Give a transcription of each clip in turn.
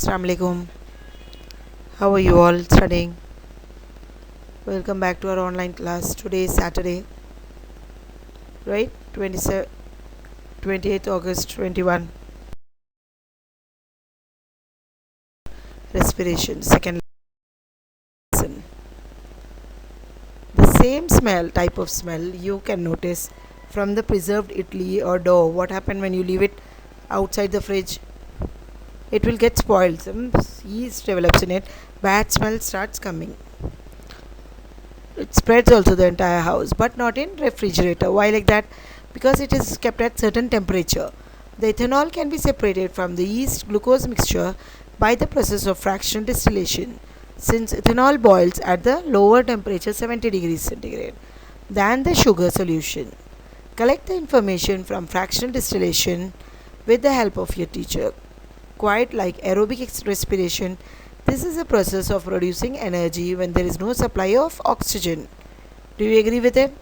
Assalamu alaikum. How are you all studying? Welcome back to our online class. Today is Saturday, right? 28th August 21. Respiration, second lesson. The same type of smell you can notice from the preserved idli or dough. What happened when you leave it outside the fridge? It will get spoiled. Some yeast develops in it. Bad smell starts coming. It spreads also the entire house, but not in refrigerator. Why like that? Because it is kept at certain temperature. The ethanol can be separated from the yeast glucose mixture by the process of fractional distillation, since ethanol boils at the lower temperature 70 degrees centigrade than the sugar solution. Collect the information from fractional distillation with the help of your teacher. Quite like aerobic respiration, this is a process of producing energy when there is no supply of oxygen. Do you agree with it?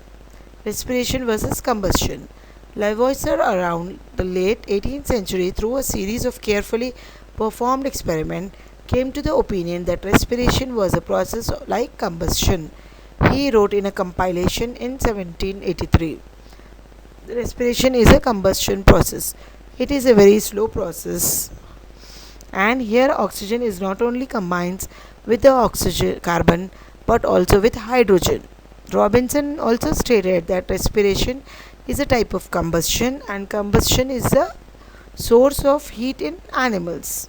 Respiration versus combustion. Lavoisier, around the late 18th century, through a series of carefully performed experiments, came to the opinion that respiration was a process like combustion. He wrote in a compilation in 1783. Respiration is a combustion process. It is a very slow process, and here oxygen is not only combines with the oxygen carbon but also with hydrogen. Robinson also stated that respiration is a type of combustion, and combustion is the source of heat in animals.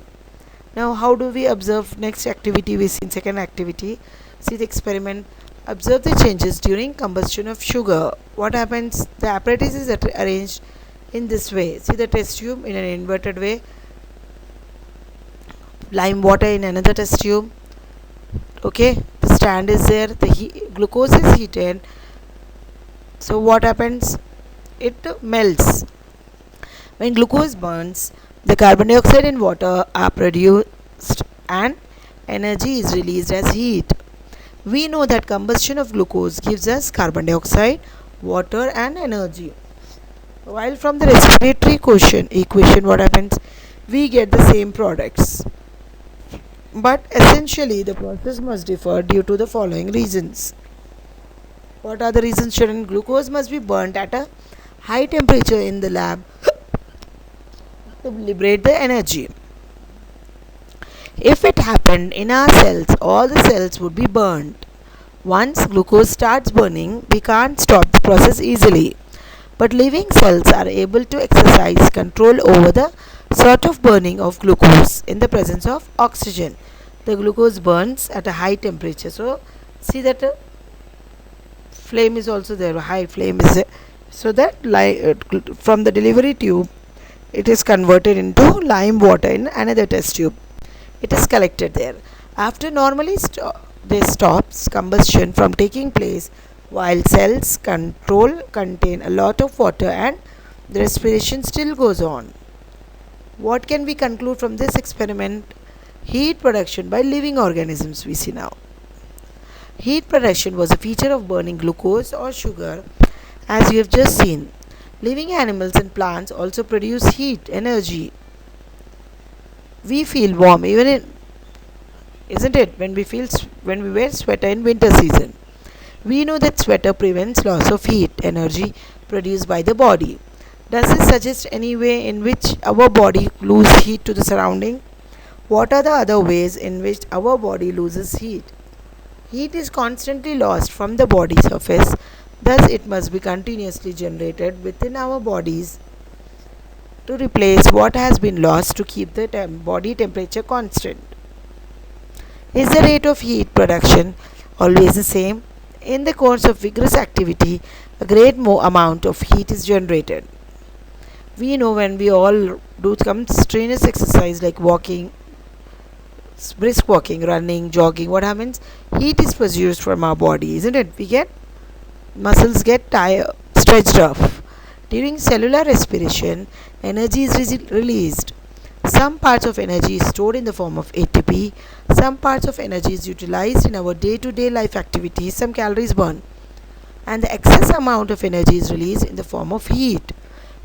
Now how do we observe? Next activity we see in second activity. See the experiment. Observe the changes during combustion of sugar. What happens? The apparatus is arranged in this way. See the test tube in an inverted way, lime water in another test tube. Okay, the stand is there, the glucose is heated. So what happens? It melts. When glucose burns, the carbon dioxide and water are produced and energy is released as heat. We know that combustion of glucose gives us carbon dioxide, water and energy. While from the respiratory equation, what happens? We get the same products. But essentially the process must differ due to the following reasons. What are the reasons, children? Glucose must be burnt at a high temperature in the lab to liberate the energy. If it happened in our cells, all the cells would be burnt. Once glucose starts burning, we can't stop the process easily. But living cells are able to exercise control over the sort of burning of glucose in the presence of oxygen. The glucose burns at a high temperature. So see that flame is also there, high flame is there. So that from the delivery tube it is converted into lime water in another test tube. It is collected there. After normally this stops combustion from taking place while cells contain a lot of water and the respiration still goes on. What can we conclude from this experiment? Heat production by living organisms we see now. Heat production was a feature of burning glucose or sugar, as you have just seen. Living animals and plants also produce heat, energy. We feel warm isn't it, when we wear sweater in winter season. We know that sweater prevents loss of heat, energy produced by the body. Does this suggest any way in which our body loses heat to the surrounding? What are the other ways in which our body loses heat? Heat is constantly lost from the body surface, thus it must be continuously generated within our bodies to replace what has been lost to keep the body temperature constant. Is the rate of heat production always the same? In the course of vigorous activity, a great amount of heat is generated. We know when we all do some strenuous exercise like walking, brisk walking, running, jogging, what happens? Heat is produced from our body, isn't it? Muscles get tired, stretched off. During cellular respiration, energy is released. Some parts of energy is stored in the form of ATP. Some parts of energy is utilized in our day-to-day life activities. Some calories burned. And the excess amount of energy is released in the form of heat.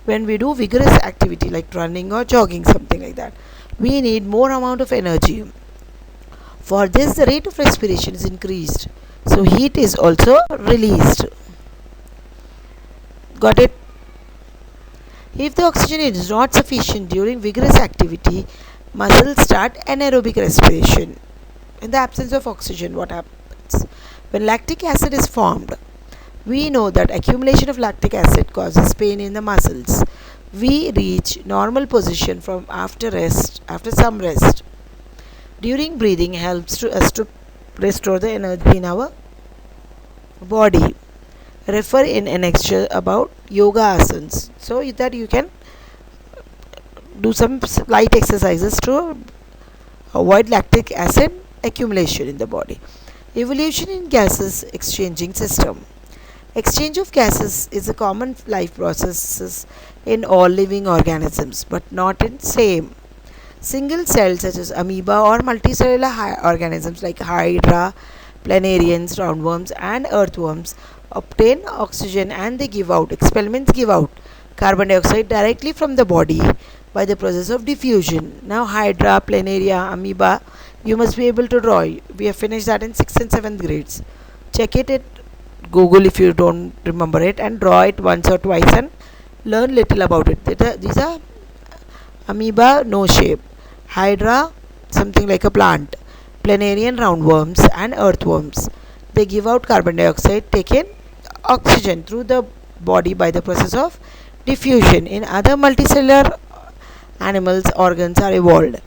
when we do vigorous activity like running or jogging, something like that, we need more amount of energy. For this, the rate of respiration is increased, so heat is also released. Got it? If the oxygen is not sufficient during vigorous activity, muscles start anaerobic respiration. In the absence of oxygen, what happens? When lactic acid is formed, we know that accumulation of lactic acid causes pain in the muscles. We reach normal position from after some rest. During breathing helps to us to restore the energy in our body. Refer in an lecture about yoga asanas, so that you can do some light exercises to avoid lactic acid accumulation in the body. Evolution in gases exchanging system. Exchange of gases is a common life process in all living organisms, but not in same. Single cells such as amoeba or multicellular organisms like hydra, planarians, roundworms and earthworms obtain oxygen and they give out, experiments give out carbon dioxide directly from the body by the process of diffusion. Now hydra, planaria, amoeba, you must be able to draw. We have finished that in 6th and 7th grades. Check it at Google if you don't remember it, and draw it once or twice and learn little about it. These are amoeba, no shape, hydra, something like a plant, planarian, roundworms and earthworms. They give out carbon dioxide, take in oxygen through the body by the process of diffusion. In other multicellular animals, organs are evolved.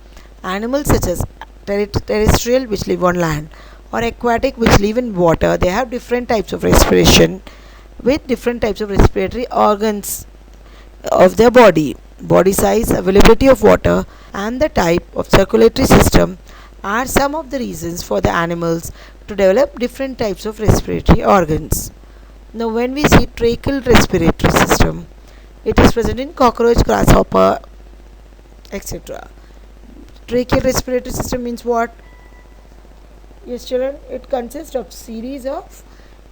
Animals such as terrestrial, which live on land, or aquatic, which live in water, they have different types of respiration with different types of respiratory organs of their body. Body size, availability of water and the type of circulatory system are some of the reasons for the animals to develop different types of respiratory organs. Now when we see tracheal respiratory system, it is present in cockroach, grasshopper, etc. Tracheal respiratory system means what? Yes children, it consists of series of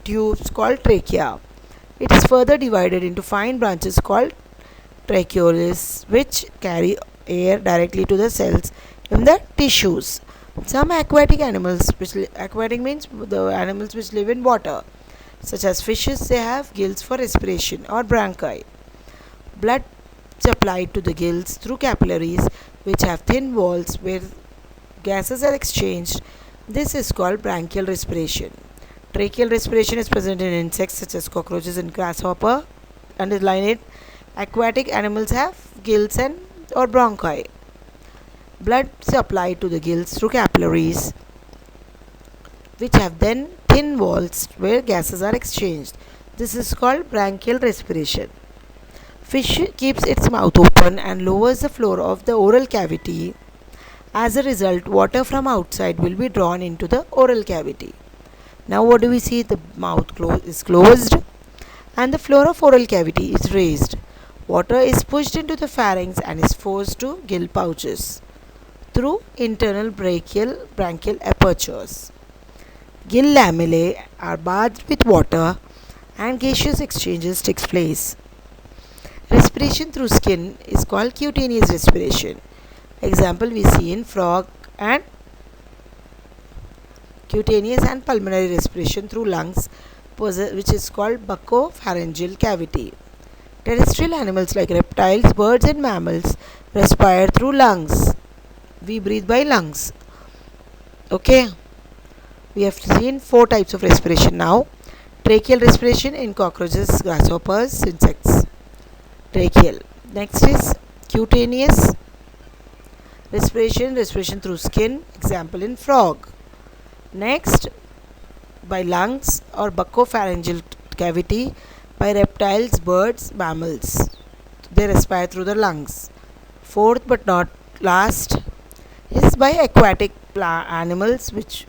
tubes called trachea. It is further divided into fine branches called tracheoles, which carry air directly to the cells in the tissues. Some aquatic animals, aquatic means the animals which live in water, such as fishes, they have gills for respiration or bronchi. Blood supplied to the gills through capillaries which have thin walls where gases are exchanged. This is called branchial respiration. Tracheal respiration is present in insects such as cockroaches and grasshopper. Underline it. Aquatic animals have gills and or bronchi. Blood supplied to the gills through capillaries which have then thin walls where gases are exchanged. This is called branchial respiration. Fish keeps its mouth open and lowers the floor of the oral cavity. As a result, water from outside will be drawn into the oral cavity. Now what do we see? The mouth is closed and the floor of oral cavity is raised. Water is pushed into the pharynx and is forced to gill pouches through internal branchial apertures. Gill lamellae are bathed with water and gaseous exchanges takes place. Respiration through skin is called cutaneous respiration. Example we see in frog, and cutaneous and pulmonary respiration through lungs, which is called buccopharyngeal cavity. Terrestrial animals like reptiles, birds and mammals respire through lungs. We breathe by lungs. Okay. We have seen 4 types of respiration now. Tracheal respiration in cockroaches, grasshoppers, insects. Tracheal. Next is cutaneous respiration through skin, example in frog. Next, by lungs or buccopharyngeal cavity by reptiles, birds, mammals. They respire through the lungs. Fourth but not last is by aquatic animals, which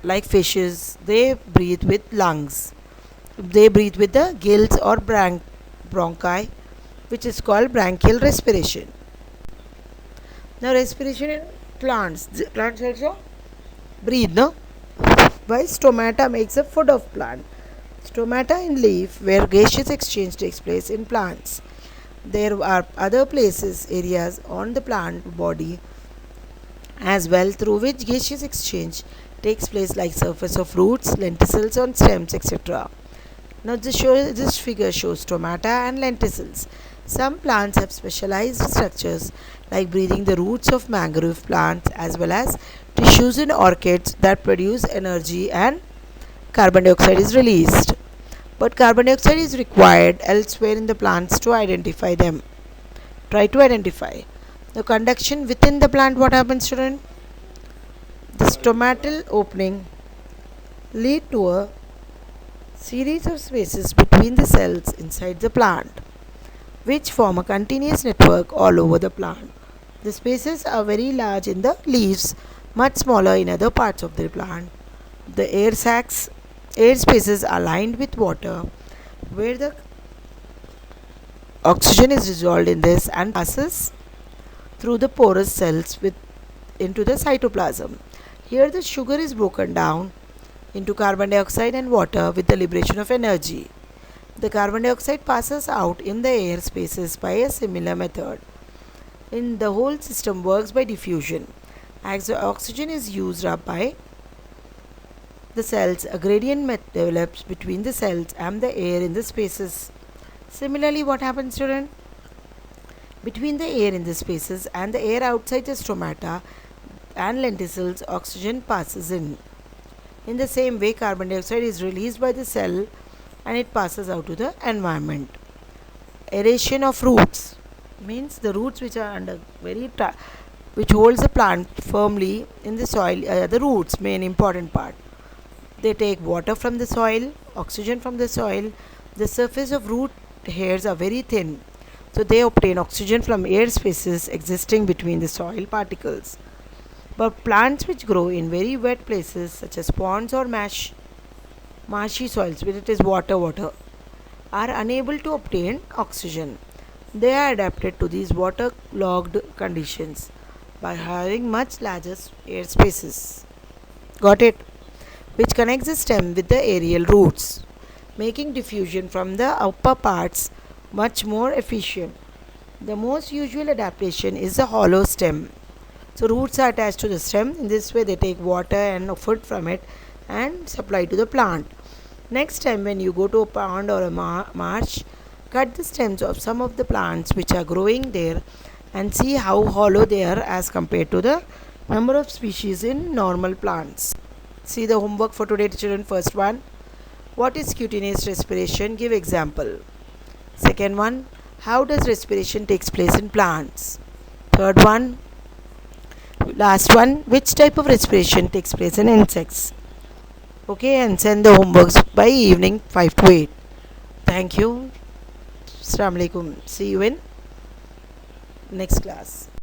like fishes, they breathe with lungs. They breathe with the gills or bronchi, which is called branchial respiration. Now respiration in plants. Plants also breathe, no? Why? Stomata makes a food of plant. Stomata in leaf, where gaseous exchange takes place in plants. There are other places, areas on the plant body as well through which gaseous exchange takes place, like surface of roots, lenticels on stems, etc. Now this figure shows stomata and lenticels. Some plants have specialized structures like breathing the roots of mangrove plants as well as tissues in orchids that produce energy and carbon dioxide is released. But carbon dioxide is required elsewhere in the plants to identify them. Try to identify. The conduction within the plant, what happens, student? The stomatal opening lead to a series of spaces between the cells inside the plant, which form a continuous network all over the plant. The spaces are very large in the leaves, much smaller in other parts of the plant. The air spaces are lined with water, where the oxygen is dissolved in this and passes through the porous cells into the cytoplasm. Here the sugar is broken down into carbon dioxide and water with the liberation of energy. The carbon dioxide passes out in the air spaces by a similar method. In the whole system works by diffusion. As the oxygen is used up by the cells, a gradient develops between the cells and the air in the spaces. Similarly, what happens, student? Between the air in the spaces and the air outside the stomata and lenticels, oxygen passes in. In the same way, carbon dioxide is released by the cell and it passes out to the environment. Aeration of roots means the roots which are under which holds the plant firmly in the soil. The roots, main important part. They take water from the soil, oxygen from the soil. The surface of root hairs are very thin, so they obtain oxygen from air spaces existing between the soil particles. But plants which grow in very wet places such as ponds or marshy soils where it is water, are unable to obtain oxygen. They are adapted to these waterlogged conditions by having much larger air spaces. Got it? Which connects the stem with the aerial roots, making diffusion from the upper parts much more efficient. The most usual adaptation is the hollow stem. So roots are attached to the stem. In this way they take water and food from it and supply to the plant. Next time when you go to a pond or a marsh, cut the stems of some of the plants which are growing there and see how hollow they are as compared to the number of species in normal plants. See the homework for today, children. First one, what is cutaneous respiration? Give example. Second one, how does respiration takes place in plants? Third one, last one, which type of respiration takes place in insects? Okay, and send the homeworks by evening 5 to 8. Thank you. Assalamu alaikum. See you in next class.